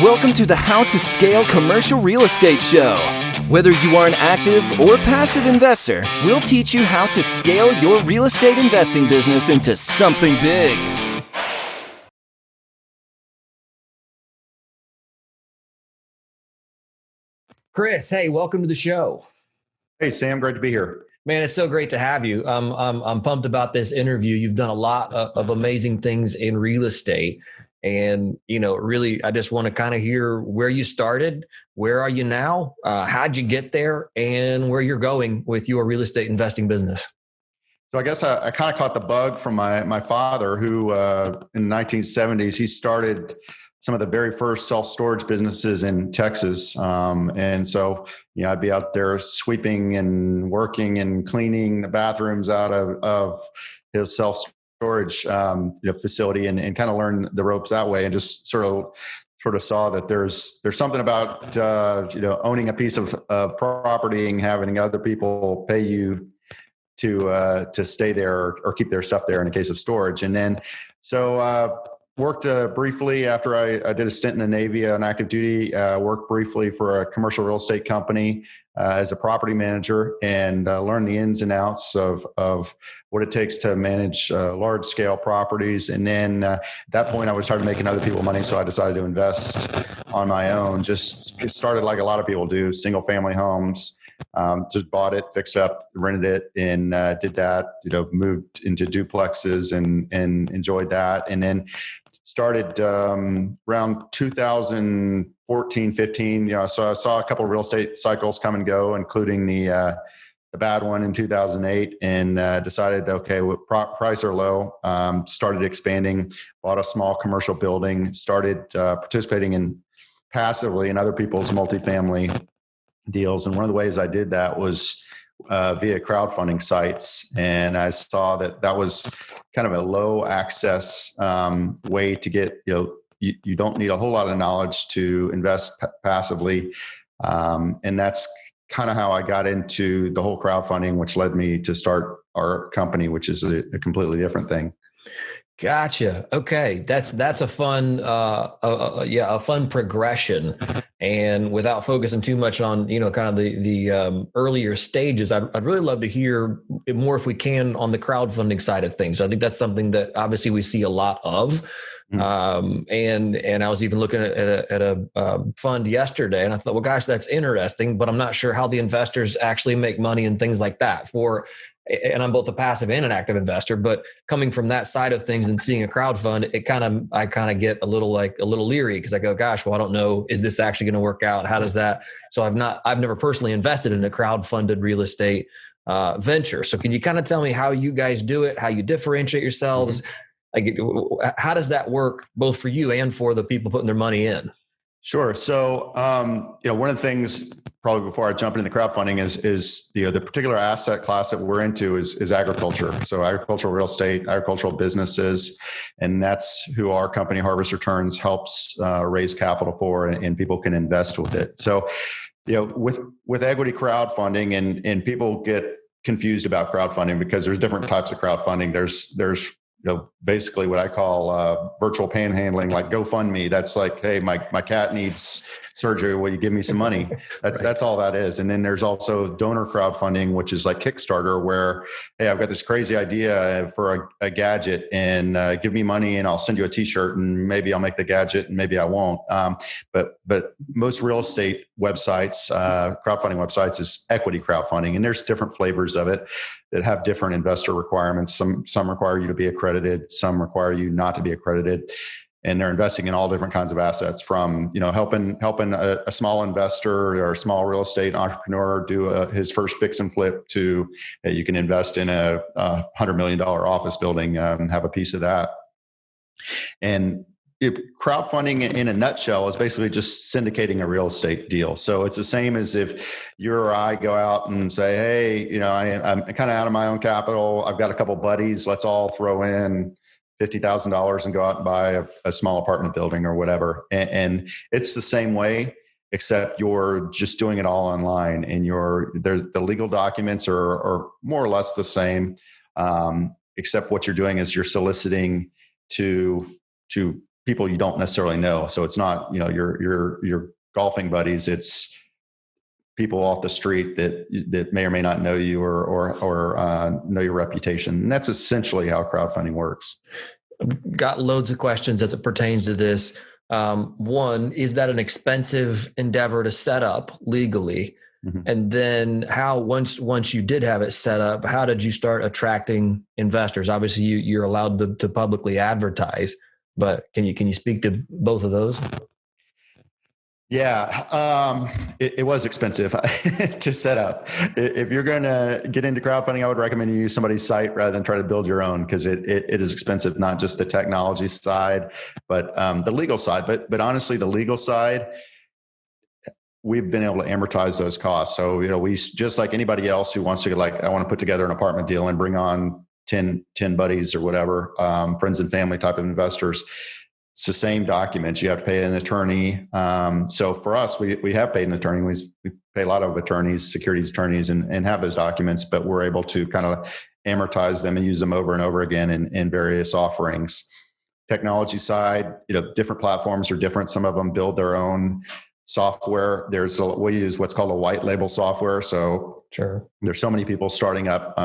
Welcome to the How to Scale Commercial Real Estate Show. Whether you are an active or passive investor, we'll teach you how to scale your real estate investing business into something big. Chris, hey, welcome to the show. Hey, Sam, great to be here. Man, it's so great to have you. I'm pumped about this interview. You've done a lot of amazing things in real estate. And, really, I just want to kind of hear where you started. Where are you now? How'd you get there? And where you're going with your real estate investing business. So I guess I kind of caught the bug from my father, who in the 1970s, he started some of the very first self-storage businesses in Texas. And so, I'd be out there sweeping and working and cleaning the bathrooms out of his self-storage facility and kind of learn the ropes that way, and just sort of saw that there's something about owning a piece of property and having other people pay you to stay there or keep their stuff there in a case of storage. And then worked briefly after I did a stint in the Navy on active duty, worked briefly for a commercial real estate company as a property manager, and learned the ins and outs of what it takes to manage large scale properties. And then at that point I was started making other people money. So I decided to invest on my own. Just started like a lot of people do, single family homes. Just bought it, fixed it up, rented it, and did that. Moved into duplexes and enjoyed that. And then started around 2014, 15. So I saw a couple of real estate cycles come and go, including the bad one in 2008, and decided, okay, prices are low. Started expanding, bought a small commercial building, started participating in passively in other people's multifamily deals. And one of the ways I did that was via crowdfunding sites. And I saw that was kind of a low access way to get, you don't need a whole lot of knowledge to invest passively. And that's kind of how I got into the whole crowdfunding, which led me to start our company, which is a completely different thing. Gotcha. Okay. That's a fun, a fun progression. And without focusing too much on, kind of the earlier stages, I'd really love to hear more, if we can, on the crowdfunding side of things. I think that's something that obviously we see a lot of. And I was even looking at a fund yesterday, and I thought, well, gosh, that's interesting, but I'm not sure how the investors actually make money and things like that. And I'm both a passive and an active investor, but coming from that side of things and seeing a crowdfund, I kind of get a little leery, because I go, gosh, well, I don't know, is this actually going to work out? How does that? So I've never personally invested in a crowdfunded real estate venture. So can you kind of tell me how you guys do it, how you differentiate yourselves? Like, how does that work both for you and for the people putting their money in? Sure. So, one of the things probably before I jump into the crowdfunding is the particular asset class that we're into is agriculture. So agricultural real estate, agricultural businesses, and that's who our company Harvest Returns helps raise capital for, and people can invest with it. So, with equity crowdfunding, and people get confused about crowdfunding because there's different types of crowdfunding. There's basically what I call virtual panhandling, like GoFundMe. That's like, hey, my cat needs surgery. Will you give me some money? That's all that is. And then there's also donor crowdfunding, which is like Kickstarter, where, hey, I've got this crazy idea for a gadget, and give me money and I'll send you a t-shirt, and maybe I'll make the gadget and maybe I won't. But most real estate websites, crowdfunding websites, is equity crowdfunding. And there's different flavors of it that have different investor requirements. Some require you to be accredited, some require you not to be accredited. And they're investing in all different kinds of assets, from helping a small investor or a small real estate entrepreneur do his first fix and flip, to you can invest in a $100 million office building and have a piece of that. And crowdfunding in a nutshell is basically just syndicating a real estate deal. So it's the same as if you or I go out and say, hey, I'm kind of out of my own capital. I've got a couple buddies. Let's all throw in $50,000 and go out and buy a small apartment building or whatever. And it's the same way, except you're just doing it all online, and the legal documents are more or less the same, except what you're doing is you're soliciting to people you don't necessarily know. So it's not, your golfing buddies. It's people off the street that may or may not know you or know your reputation. And that's essentially how crowdfunding works. Got loads of questions as it pertains to this. One, is that an expensive endeavor to set up legally? Mm-hmm. And then how, once you did have it set up, how did you start attracting investors? Obviously you're allowed to publicly advertise, but can you speak to both of those? Yeah, it was expensive to set up. If you're going to get into crowdfunding, I would recommend you use somebody's site rather than try to build your own, because it is expensive, not just the technology side, but the legal side. But honestly, the legal side, we've been able to amortize those costs. So, we, just like anybody else who wants to I want to put together an apartment deal and bring on 10 buddies or whatever, friends and family type of investors. It's the same documents. You have to pay an attorney. So for us, we have paid an attorney. We pay a lot of attorneys, securities attorneys, and have those documents, but we're able to kind of amortize them and use them over and over again in various offerings. Technology side, different platforms are different. Some of them build their own software. We use what's called a white label software. So sure, there's so many people starting up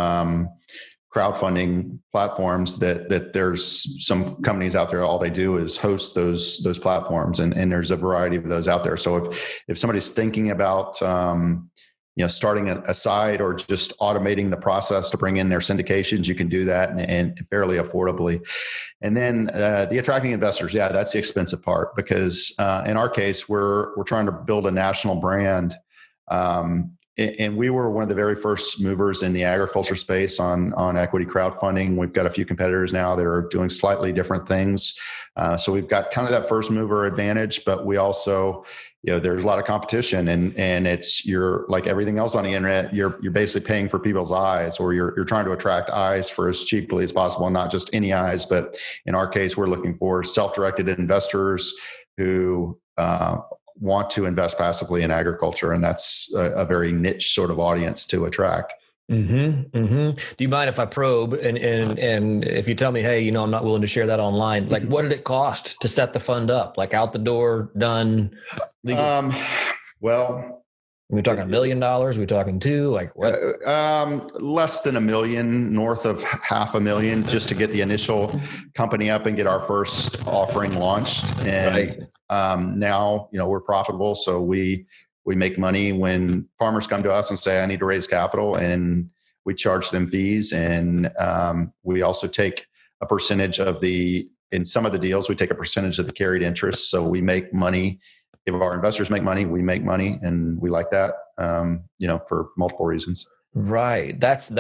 crowdfunding platforms that there's some companies out there, all they do is host those platforms, and there's a variety of those out there. So if somebody's thinking about starting a site or just automating the process to bring in their syndications, you can do that and fairly affordably. And then the attracting investors, that's the expensive part, because in our case, we're trying to build a national brand. And we were one of the very first movers in the agriculture space on equity crowdfunding. We've got a few competitors now that are doing slightly different things. So we've got kind of that first mover advantage, but we also, there's a lot of competition, and you're like everything else on the internet, you're basically paying for people's eyes, or you're trying to attract eyes for as cheaply as possible, not just any eyes, but in our case, we're looking for self-directed investors who, want to invest passively in agriculture. And that's a very niche sort of audience to attract. Mm-hmm, mm-hmm. Do you mind if I probe and if you tell me, hey, I'm not willing to share that online, like what did it cost to set the fund up? Like out the door, done? Well, are we talking $1 million? Are we talking two? Like what? Less than $1 million, north of $500,000, just to get the initial company up and get our first offering launched. And now, we're profitable. So we make money when farmers come to us and say, I need to raise capital, and we charge them fees. And we also take a percentage in some of the deals, we take a percentage of the carried interest. So we make money. If our investors make money, we make money, and we like that, for multiple reasons. Right. That's a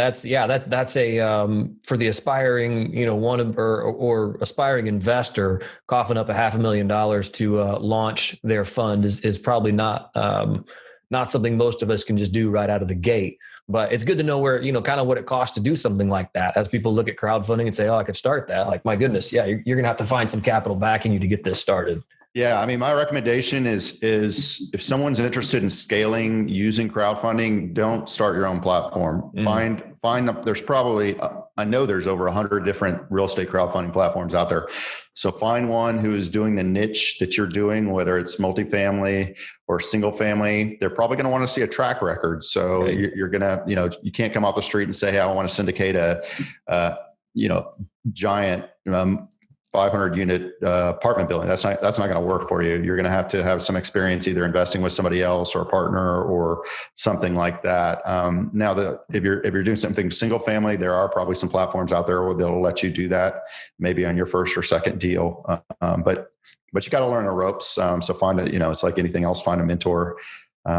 for the aspiring, one or aspiring investor, coughing up $500,000 to launch their fund is probably not something most of us can just do right out of the gate. But it's good to know where, kind of what it costs to do something like that. As people look at crowdfunding and say, oh, I could start that. Like, my goodness, you're going to have to find some capital backing you to get this started. Yeah, I mean, my recommendation is if someone's interested in scaling using crowdfunding, don't start your own platform. There's probably, I know there's over 100 different real estate crowdfunding platforms out there. So find one who is doing the niche that you're doing, whether it's multifamily or single family. They're probably going to want to see a track record. So you're going to, you can't come off the street and say, hey, I want to syndicate a giant 500 unit apartment building. That's not going to work for you. You're going to have some experience either investing with somebody else or a partner or something like that. Now, if you're doing something single family, there are probably some platforms out there where they'll let you do that, maybe on your first or second deal. But you got to learn the ropes. So find it's like anything else. Find a mentor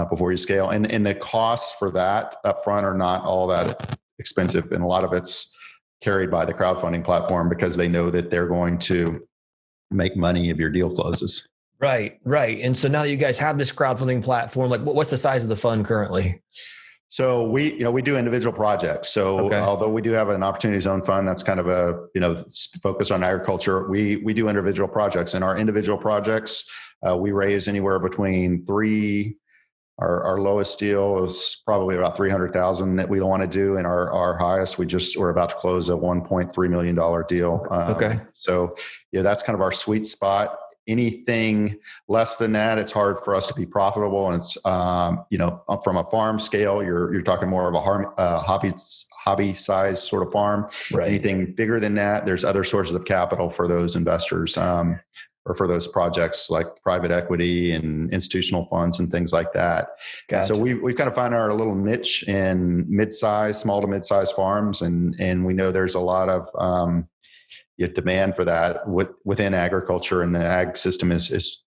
before you scale. And the costs for that upfront are not all that expensive, and a lot of it's carried by the crowdfunding platform because they know that they're going to make money if your deal closes. Right. And so now that you guys have this crowdfunding platform, like what's the size of the fund currently? So we do individual projects. So although we do have an opportunity zone fund, that's kind of a, focus on agriculture. We do individual projects, and our individual projects, we raise anywhere between $3 Our lowest deal is probably about 300,000 that we don't want to do. And our highest, we're about to close a $1.3 million deal. Okay. So yeah, that's kind of our sweet spot. Anything less than that, it's hard for us to be profitable. And it's, from a farm scale, you're talking more of a hobby size sort of farm. Right. Anything bigger than that, there's other sources of capital for those investors. Or for those projects like private equity and institutional funds and things like that. Gotcha. So we've kind of found our little niche in small to mid-size farms. And we know there's a lot of demand for that within agriculture, and the ag system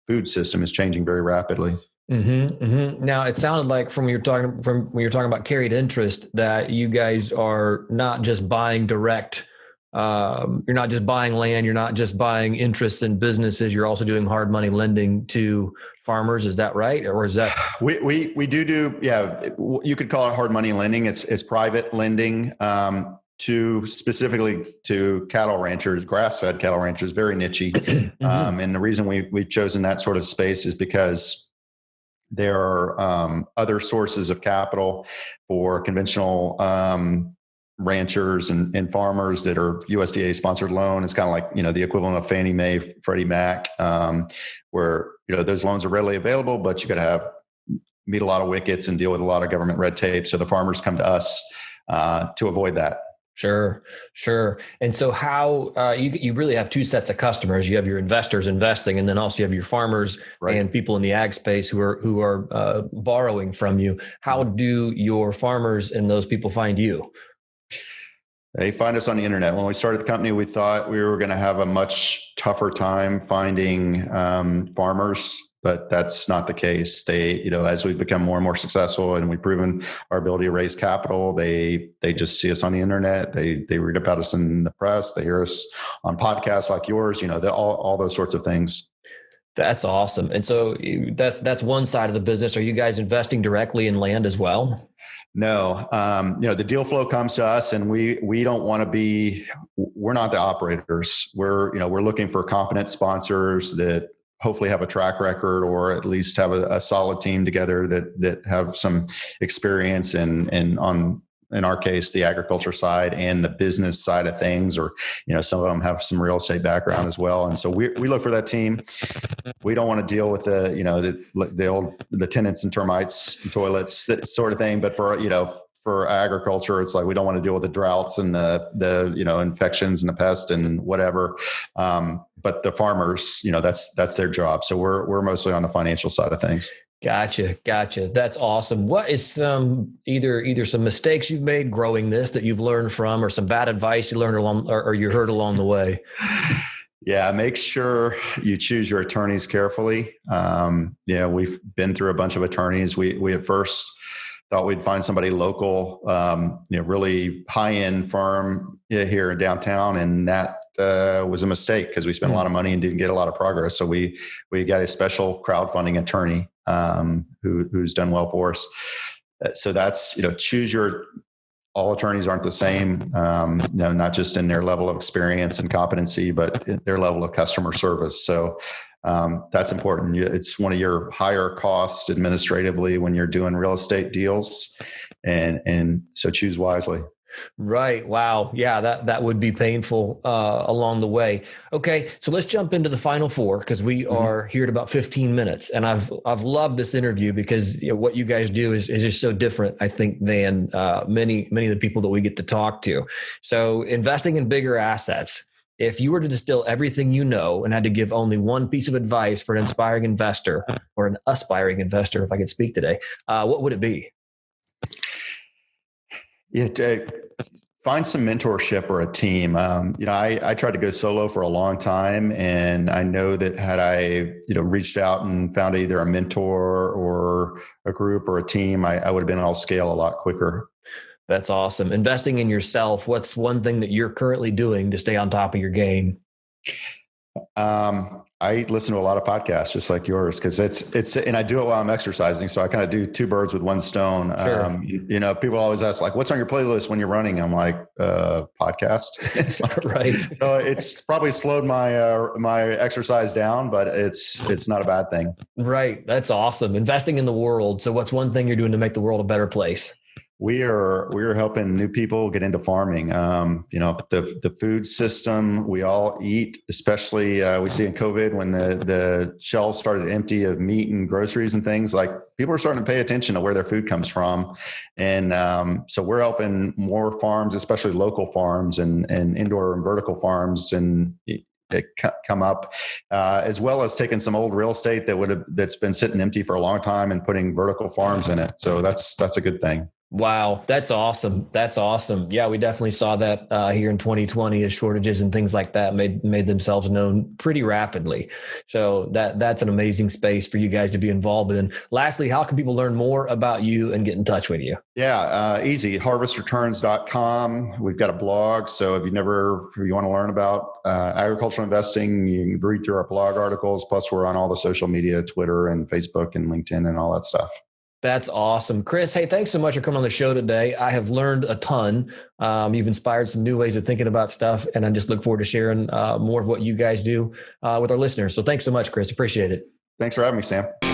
food system is changing very rapidly. Mm-hmm, mm-hmm. Now, it sounded like when you're talking about carried interest, that you guys are not just buying direct. You're not just buying land. You're not just buying interest in businesses. You're also doing hard money lending to farmers. Is that right? Or is that? We do. Yeah. You could call it hard money lending. It's private lending, specifically to cattle ranchers, grass-fed cattle ranchers, very niche-y. Mm-hmm. And the reason we've chosen that sort of space is because there are other sources of capital for conventional ranchers and farmers that are USDA sponsored loan. It's kind of like, the equivalent of Fannie Mae, Freddie Mac, where, those loans are readily available, but you got to meet a lot of wickets and deal with a lot of government red tape. So the farmers come to us to avoid that. Sure. And so how you really have two sets of customers. You have your investors investing, and then also you have your farmers, right, and people in the ag space who are borrowing from you. How do your farmers and those people find you? They find us on the internet. When we started the company, we thought we were going to have a much tougher time finding farmers, but that's not the case. They, as we've become more and more successful and we've proven our ability to raise capital, they just see us on the internet. They read about us in the press. They hear us on podcasts like yours. All those sorts of things. That's awesome. And so that's one side of the business. Are you guys investing directly in land as well? No, the deal flow comes to us, and we don't want to be. We're not the operators. We're looking for competent sponsors that hopefully have a track record, or at least have a solid team together that have some experience in our case, the agriculture side and the business side of things, or, some of them have some real estate background as well. And so we look for that team. We don't want to deal with the tenants and termites and toilets, that sort of thing. But for agriculture, it's like, we don't want to deal with the droughts and the infections and the pests and whatever. But the farmers, that's their job. So we're mostly on the financial side of things. Gotcha. That's awesome. What is some either some mistakes you've made growing this that you've learned from, or some bad advice you learned or you heard along the way? Yeah, make sure you choose your attorneys carefully. We've been through a bunch of attorneys. We at first thought we'd find somebody local, really high-end firm here in downtown, and that was a mistake because we spent a lot of money and didn't get a lot of progress. So we got a special crowdfunding attorney who's done well for us. So that's, all attorneys aren't the same, not just in their level of experience and competency, but in their level of customer service. So that's important. It's one of your higher costs administratively when you're doing real estate deals. And so choose wisely. Right. Wow. Yeah, that would be painful along the way. Okay, so let's jump into the final four, because we are here at about 15 minutes, and I've loved this interview because what you guys do is just so different, I think, than many of the people that we get to talk to. So investing in bigger assets. If you were to distill everything you know and had to give only one piece of advice for an inspiring investor, or an aspiring investor, if I could speak today, what would it be? Yeah, find some mentorship or a team. I tried to go solo for a long time, and I know that had I, reached out and found either a mentor or a group or a team, I would have been able to scale a lot quicker. That's awesome. Investing in yourself. What's one thing that you're currently doing to stay on top of your game? I listen to a lot of podcasts just like yours because it's, and I do it while I'm exercising. So I kind of do two birds with one stone. Sure. People always ask like, what's on your playlist when you're running? I'm like, podcast. It's like, Right. So it's probably slowed my exercise down, but it's not a bad thing. Right. That's awesome. Investing in the world. So what's one thing you're doing to make the world a better place? We are helping new people get into farming. The food system we all eat, especially we see in COVID when the shelves started empty of meat and groceries and things, like people are starting to pay attention to where their food comes from. And so we're helping more farms, especially local farms and indoor and vertical farms and that come up, as well as taking some old real estate that's been sitting empty for a long time and putting vertical farms in it. So that's a good thing. Wow. That's awesome. That's awesome. Yeah, we definitely saw that here in 2020 as shortages and things like that made themselves known pretty rapidly. So that's an amazing space for you guys to be involved in. Lastly, how can people learn more about you and get in touch with you? Yeah, easy. harvestreturns.com. We've got a blog. So if you want to learn about agricultural investing, you can read through our blog articles. Plus we're on all the social media, Twitter and Facebook and LinkedIn and all that stuff. That's awesome. Chris, hey, thanks so much for coming on the show today. I have learned a ton. You've inspired some new ways of thinking about stuff, and I just look forward to sharing more of what you guys do with our listeners. So thanks so much, Chris. Appreciate it. Thanks for having me, Sam.